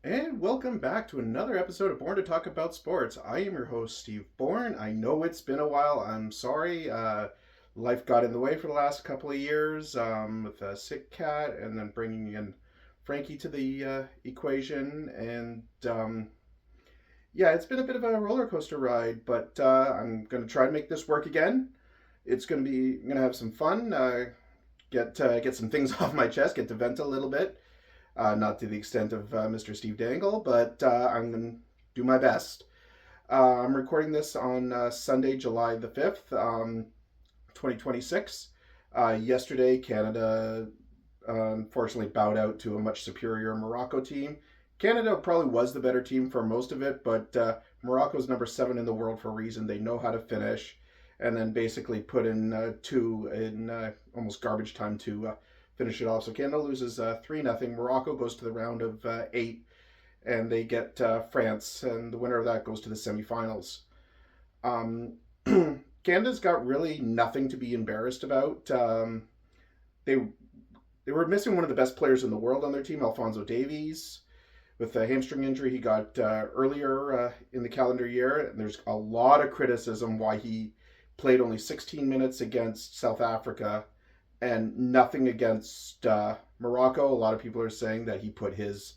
And welcome back to another episode of Born to Talk About Sports. I am your host, Steve Bourne. I know it's been a while. I'm sorry. Life got in the way for the last couple of years with a sick cat and then bringing in Frankie to the equation. And yeah, it's been a bit of a roller coaster ride, but I'm going to try to make this work again. I'm going to have some fun, get some things off my chest, get to vent a little bit. Not to the extent of Mr. Steve Dangle, but I'm going to do my best. I'm recording this on Sunday, July the 5th, 2026. Yesterday, Canada unfortunately bowed out to a much superior Morocco team. Canada probably was the better team for most of it, but Morocco's number 7 in the world for a reason. They know how to finish, and then basically put in two in almost garbage time to finish it off. So Canada loses 3-0. Morocco goes to the round of 8, and they get France, and the winner of that goes to the semifinals. Um, Canada's got really nothing to be embarrassed about. They they were missing one of the best players in the world on their team, Alphonso Davies, with a hamstring injury he got earlier in the calendar year. And there's a lot of criticism why he played only 16 minutes against South Africa and nothing against Morocco. A lot of people are saying that he put his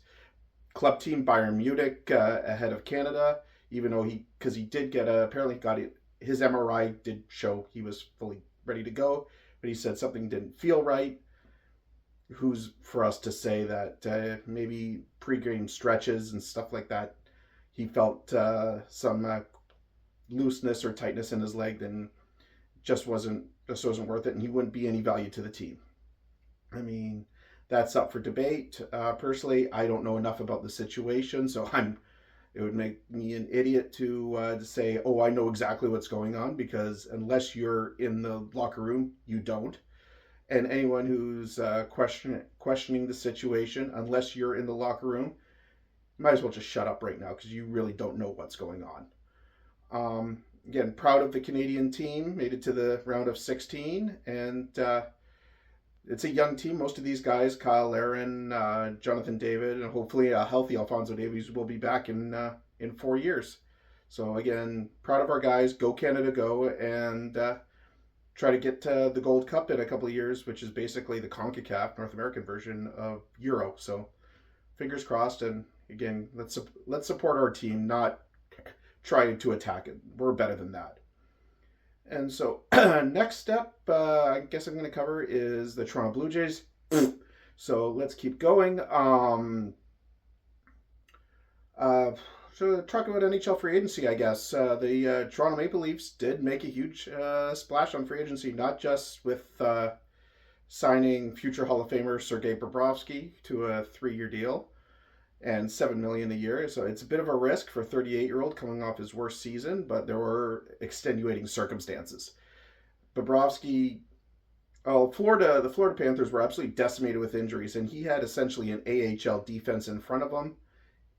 club team Bayern Munich ahead of Canada, even though because he did apparently got it. His MRI did show he was fully ready to go, but he said something didn't feel right. Who's for us to say that maybe pre-game stretches and stuff like that, he felt some looseness or tightness in his leg, and just wasn't worth it, and he wouldn't be any value to the team. I mean, that's up for debate. Personally, I don't know enough about the situation, so it would make me an idiot to say, oh, I know exactly what's going on, because unless you're in the locker room, you don't. And anyone who's questioning the situation, unless you're in the locker room, might as well just shut up right now, because you really don't know what's going on. Again, proud of the Canadian team, made it to the round of 16, and it's a young team. Most of these guys, Kyle Larin, Jonathan David, and hopefully a healthy Alphonso Davies will be back in 4 years. So again, proud of our guys. Go Canada, go, and try to get the Gold Cup in a couple of years, which is basically the CONCACAF North American version of Euro. So fingers crossed, and again, let's support our team, not try to attack it. We're better than that. And so, next step, I guess I'm going to cover is the Toronto Blue Jays. So let's keep going. So talk about NHL free agency, I guess. The Toronto Maple Leafs did make a huge splash on free agency, not just with signing future Hall of Famer Sergei Bobrovsky to a 3-year deal and $7 million a year. So it's a bit of a risk for a 38-year-old coming off his worst season, but there were extenuating circumstances. Bobrovsky, the Florida Panthers were absolutely decimated with injuries, and he had essentially an AHL defense in front of him.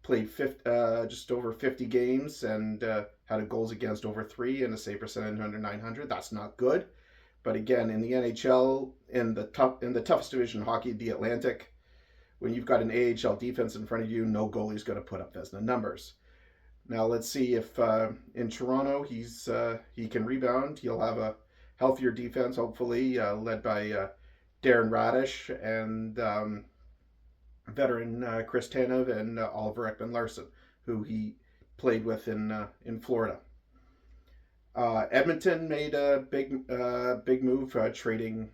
Played just over 50 games and had a goals against over 3 and a save percentage under 900. That's not good. But again, in the NHL, in the toughest division in hockey, the Atlantic, when you've got an AHL defense in front of you, no goalie's going to put up Vezina numbers. Now let's see if in Toronto he can rebound. He'll have a healthier defense, hopefully, led by Darren Radish and veteran Chris Tanev and Oliver Ekman-Larsson, who he played with in Florida. Edmonton made a big move, trading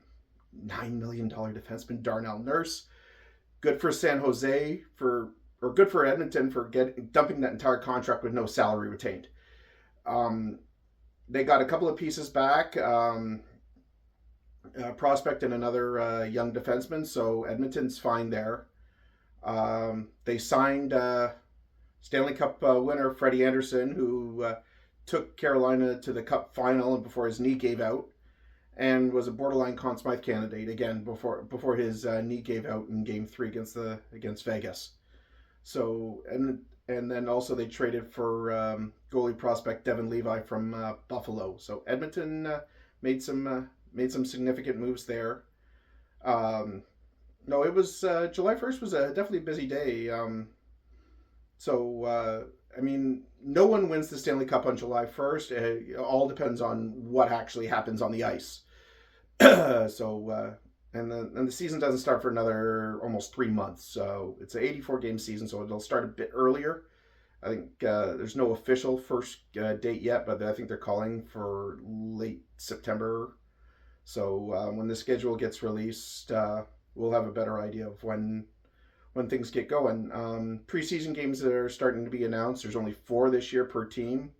$9 million defenseman Darnell Nurse. Good for San Jose good for Edmonton for dumping that entire contract with no salary retained. They got a couple of pieces back, a prospect and another young defenseman, so Edmonton's fine there. They signed Stanley Cup winner Freddie Anderson, who took Carolina to the Cup final before his knee gave out, and was a borderline Conn Smythe candidate again before his knee gave out in Game 3 against Vegas. So and then also they traded for goalie prospect Devin Levi from Buffalo. So Edmonton made some significant moves there. No, it was July 1st was definitely a busy day. So, I mean, no one wins the Stanley Cup on July 1st. It all depends on what actually happens on the ice. And the season doesn't start for another almost 3 months. So it's an 84 game season, so it'll start a bit earlier. I think there's no official first date yet, but I think they're calling for late September. So when the schedule gets released, we'll have a better idea of when things get going. Preseason games are starting to be announced. There's only 4 this year per team.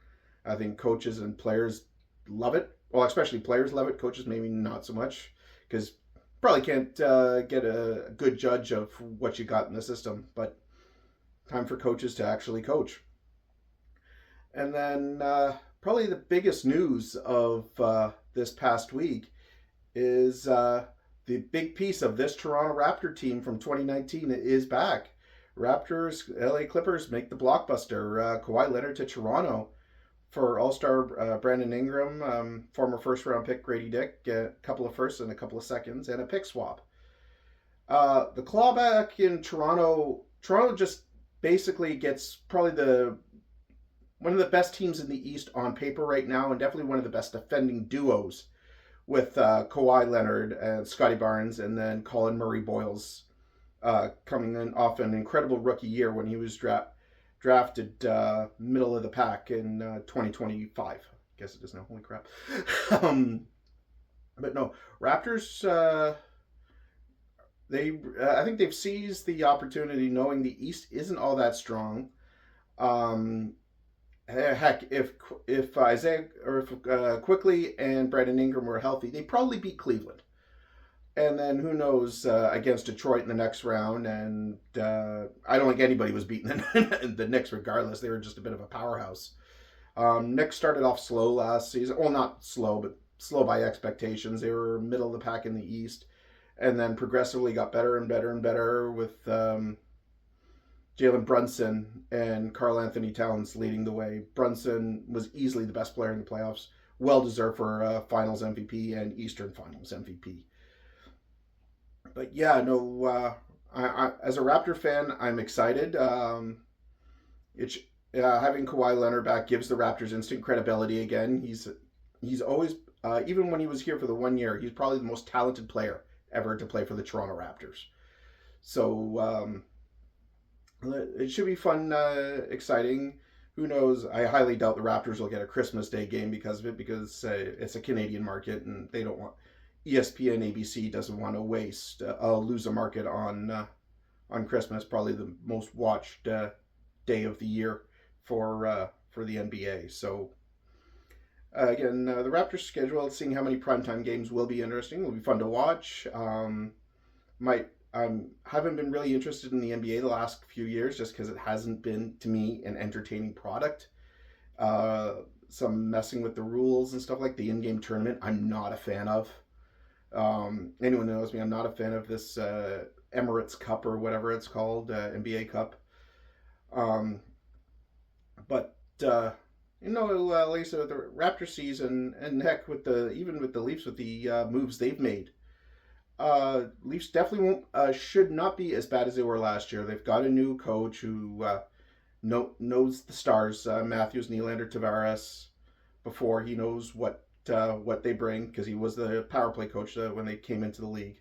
I think coaches and players love it. Well, especially players love it. Coaches maybe not so much because probably can't get a good judge of what you got in the system. But time for coaches to actually coach. And then probably the biggest news of this past week is the big piece of this Toronto Raptor team from 2019 is back. Raptors, LA Clippers make the blockbuster. Kawhi Leonard to Toronto for All-Star Brandon Ingram, former first-round pick Grady Dick, a couple of firsts and a couple of seconds, and a pick swap. The clawback in Toronto just basically gets probably one of the best teams in the East on paper right now, and definitely one of the best defending duos with Kawhi Leonard and Scotty Barnes, and then Colin Murray-Boyles coming in off an incredible rookie year when he was drafted middle of the pack in 2025. I guess it is now. Holy crap. But no, Raptors, I think they've seized the opportunity knowing the East isn't all that strong. Heck, if Isaiah or if Quickly and Brandon Ingram were healthy, they'd probably beat Cleveland. And then who knows against Detroit in the next round. And I don't think anybody was beating the Knicks regardless. They were just a bit of a powerhouse. Knicks started off slow last season. Well, not slow, but slow by expectations. They were middle of the pack in the East. And then progressively got better and better and better with Jalen Brunson and Karl Anthony Towns leading the way. Brunson was easily the best player in the playoffs. Well deserved for Finals MVP and Eastern Finals MVP. But yeah, no, I as a Raptor fan, I'm excited. Having Kawhi Leonard back gives the Raptors instant credibility again. He's always, even when he was here for the 1 year, he's probably the most talented player ever to play for the Toronto Raptors. So it should be fun, exciting. Who knows? I highly doubt the Raptors will get a Christmas Day game because of it, because it's a Canadian market and they don't want ESPN, ABC doesn't want to lose a market on Christmas, probably the most watched day of the year for the NBA. So again, the Raptors schedule, seeing how many primetime games will be interesting. Will be fun to watch. Haven't been really interested in the NBA the last few years just because it hasn't been, to me, an entertaining product. Some messing with the rules and stuff like the in-game tournament, I'm not a fan of. Anyone who knows me, I'm not a fan of this Emirates Cup or whatever it's called, NBA Cup. But like I said, with the Raptor season, and heck, even with the Leafs, with the moves they've made, Leafs definitely should not be as bad as they were last year. They've got a new coach who knows the stars, Matthews, Nylander, Tavares, before. He knows what they bring because he was the power play coach when they came into the league.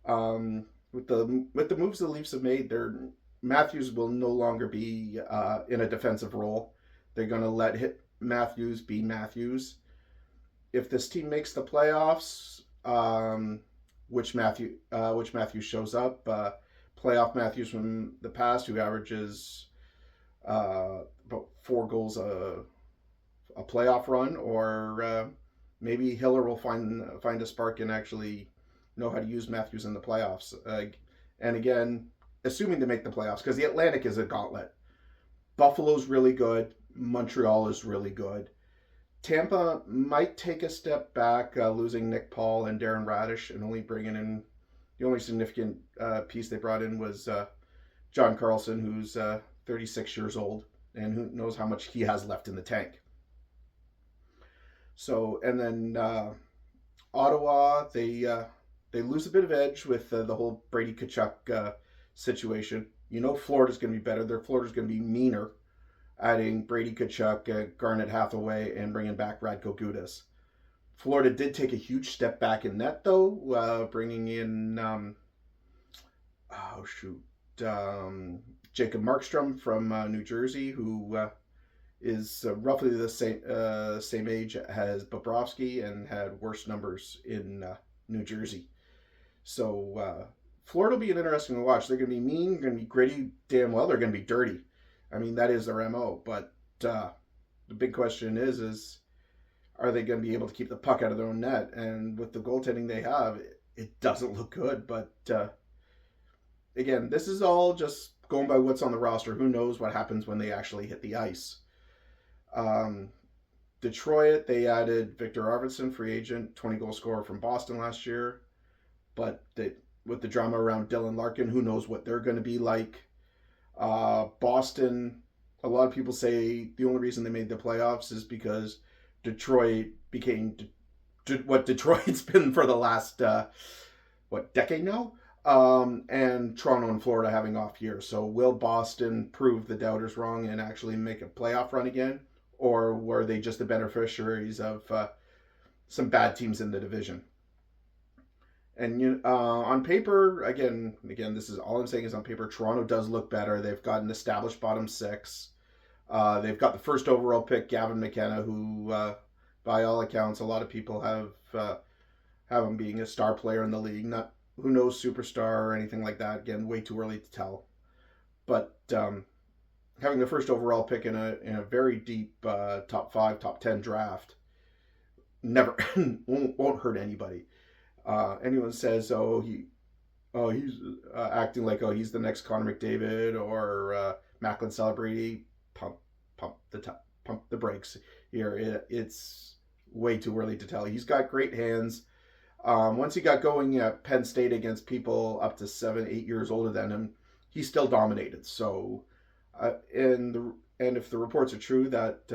With the moves the Leafs have made, Matthews will no longer be in a defensive role. They're going to let Matthews be Matthews. If this team makes the playoffs, which Matthews shows up, playoff Matthews from the past, who averages about 4 goals a playoff run, or maybe Hiller will find a spark and actually know how to use Matthews in the playoffs. And again, assuming they make the playoffs, because the Atlantic is a gauntlet. Buffalo's really good. Montreal is really good. Tampa might take a step back, losing Nick Paul and Darren Radish, and only bringing in the only significant piece they brought in was John Carlson, who's 36 years old, and who knows how much he has left in the tank. So, and then Ottawa, they lose a bit of edge with the whole Brady Tkachuk situation. You know Florida's going to be better. Florida's going to be meaner, adding Brady Tkachuk, Garnet Hathaway, and bringing back Radko Gudas. Florida did take a huge step back in net, though, bringing in, oh, shoot, Jacob Markstrom from New Jersey, who is roughly the same age as Bobrovsky and had worse numbers in New Jersey. So Florida will be an interesting watch. They're going to be mean, going to be gritty. Damn well, they're going to be dirty. I mean, that is their MO. But the big question is are they going to be able to keep the puck out of their own net? And with the goaltending they have, it doesn't look good. But again, this is all just going by what's on the roster. Who knows what happens when they actually hit the ice? Detroit, they added Victor Arvidsson, free agent, 20-goal scorer from Boston last year. But with the drama around Dylan Larkin, who knows what they're going to be like. Boston, a lot of people say the only reason they made the playoffs is because Detroit became what Detroit's been for the last, decade now? And Toronto and Florida having off years. So will Boston prove the doubters wrong and actually make a playoff run again? Or were they just the beneficiaries of some bad teams in the division? And on paper, again, this is all I'm saying is on paper, Toronto does look better. They've got an established bottom six. They've got the first overall pick, Gavin McKenna, who, by all accounts, a lot of people have him being a star player in the league. Not who knows superstar or anything like that. Again, way too early to tell. But having the first overall pick in a very deep top 5, top 10 draft never won't hurt anybody. Anyone says, he's acting like, he's the next Connor McDavid or Macklin Celebrity, pump the brakes here. It's way too early to tell. He's got great hands. Once he got going at Penn State against people up to 7-8 years older than him, he still dominated. So, and if the reports are true that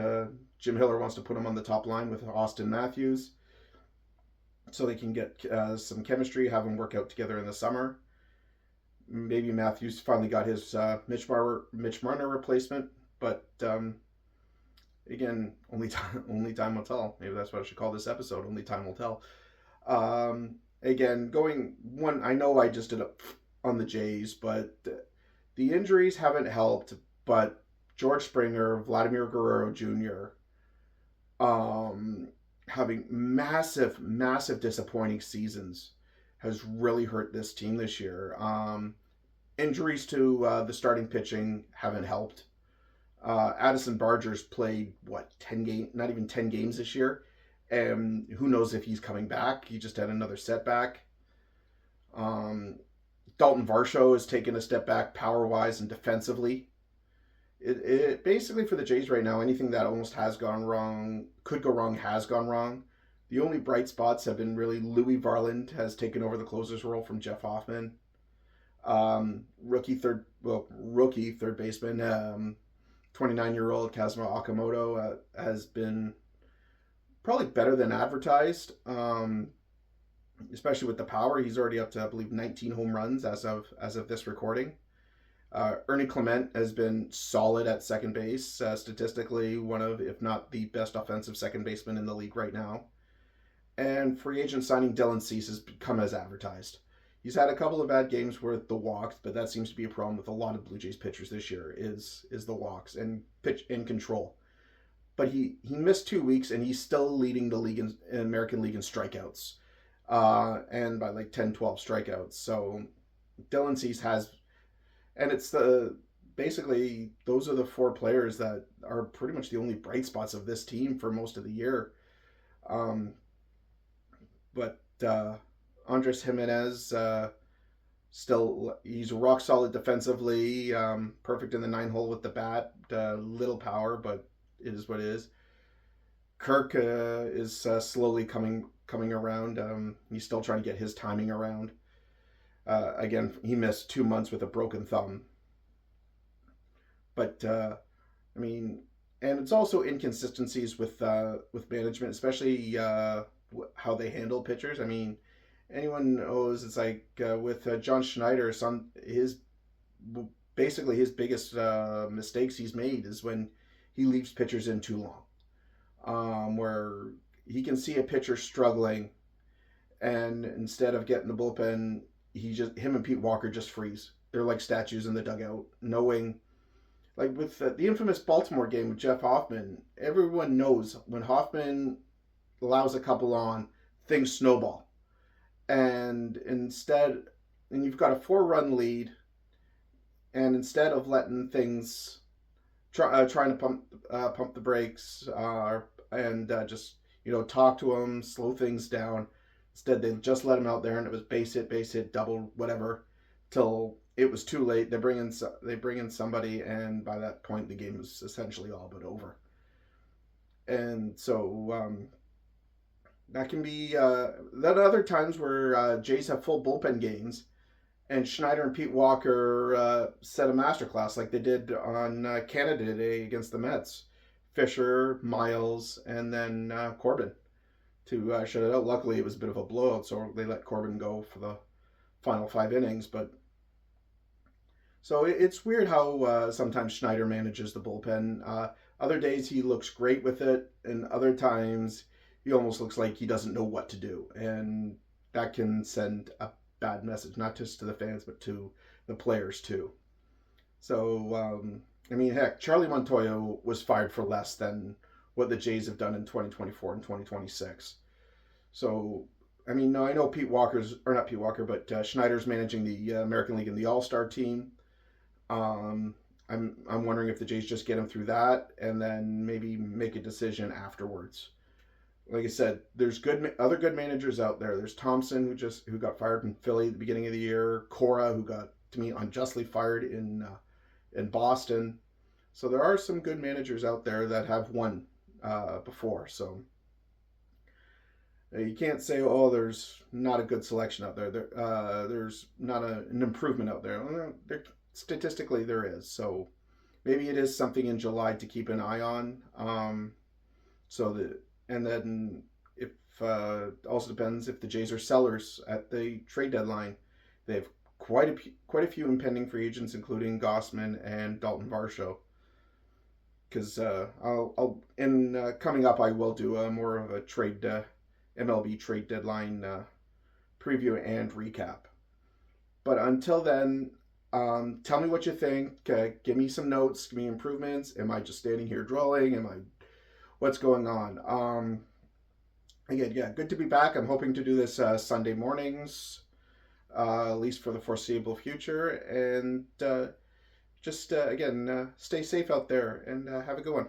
Jim Hiller wants to put him on the top line with Austin Matthews, so they can get some chemistry, have them work out together in the summer. Maybe Matthews finally got his Mitch Marner replacement, but again, only time will tell. Maybe that's what I should call this episode. Only time will tell. Again, I know I just did it on the Jays, but the injuries haven't helped. But George Springer, Vladimir Guerrero Jr., having massive disappointing seasons has really hurt this team this year. Injuries to the starting pitching haven't helped. Addison Barger's played 10 games, not even 10 games this year, and who knows if he's coming back. He just had another setback. Dalton Varsho has taken a step back power wise and defensively. It basically, for the Jays right now, anything that almost has gone wrong, could go wrong, has gone wrong. The only bright spots have been really Louis Varland has taken over the closer's role from Jeff Hoffman. Rookie third baseman, 29-year-old Kazuma Okamoto has been probably better than advertised, especially with the power. He's already up to, I believe, 19 home runs as of this recording. Ernie Clement has been solid at second base, statistically one of, if not the best offensive second baseman in the league right now. And free agent signing Dylan Cease has come as advertised. He's had a couple of bad games with the walks, but that seems to be a problem with a lot of Blue Jays pitchers this year is the walks and pitch in control. But he missed 2 weeks, and he's still leading the league in American League in strikeouts, and by like 10, 12 strikeouts. So Dylan Cease has, and it's basically those are the 4 players that are pretty much the only bright spots of this team for most of the year. But Andres Jimenez, still, he's rock solid defensively, perfect in the 9-hole with the bat, little power, but it is what it is. Kirk is slowly coming around. He's still trying to get his timing around. Again, he missed 2 months with a broken thumb. But I mean, and it's also inconsistencies with management, especially how they handle pitchers. I mean, anyone knows it's like with John Schneider, his basically his biggest mistakes he's made is when he leaves pitchers in too long, where he can see a pitcher struggling, and instead of getting the bullpen, him and Pete Walker just freeze. They're like statues in the dugout, knowing, like with the infamous Baltimore game with Jeff Hoffman, everyone knows when Hoffman allows a couple on, things snowball. And instead, and you've got a 4-run lead, and instead of letting things trying to pump the brakes and just talk to him, slow things down. Instead, they just let him out there, and it was base hit, double, whatever, till it was too late. They bring in somebody, and by that point, the game was essentially all but over. And so that can be that other times where Jays have full bullpen games, and Schneider and Pete Walker set a masterclass like they did on Canada Day against the Mets. Fisher, Miles, and then Corbin to shut it out. Luckily, it was a bit of a blowout, so they let Corbin go for the final 5 innings. But so it's weird how sometimes Schneider manages the bullpen. Other days he looks great with it, and other times he almost looks like he doesn't know what to do, and that can send a bad message, not just to the fans, but to the players too. So, I mean, heck, Charlie Montoyo was fired for less than what the Jays have done in 2024 and 2026. So, I mean, no, I know Pete Walker's, or not Pete Walker, but Schneider's managing the American League and the All-Star team. I'm wondering if the Jays just get him through that and then maybe make a decision afterwards. Like I said, there's other good managers out there. There's Thompson who got fired in Philly at the beginning of the year. Cora, who got, to me, unjustly fired in Boston. So there are some good managers out there that have won before. So you can't say, oh, there's not a good selection out there. There's not an improvement out there. Statistically, there is. So maybe it is something in July to keep an eye on. And then if also depends if the Jays are sellers at the trade deadline. They have quite a few impending free agents, including Gossman and Dalton Varsho. Because coming up, I will do more of a MLB trade deadline preview and recap. But until then, tell me what you think. Give me some notes. Give me improvements. Am I just standing here drawing? What's going on? Again, yeah, good to be back. I'm hoping to do this Sunday mornings, at least for the foreseeable future. And again, stay safe out there and have a good one.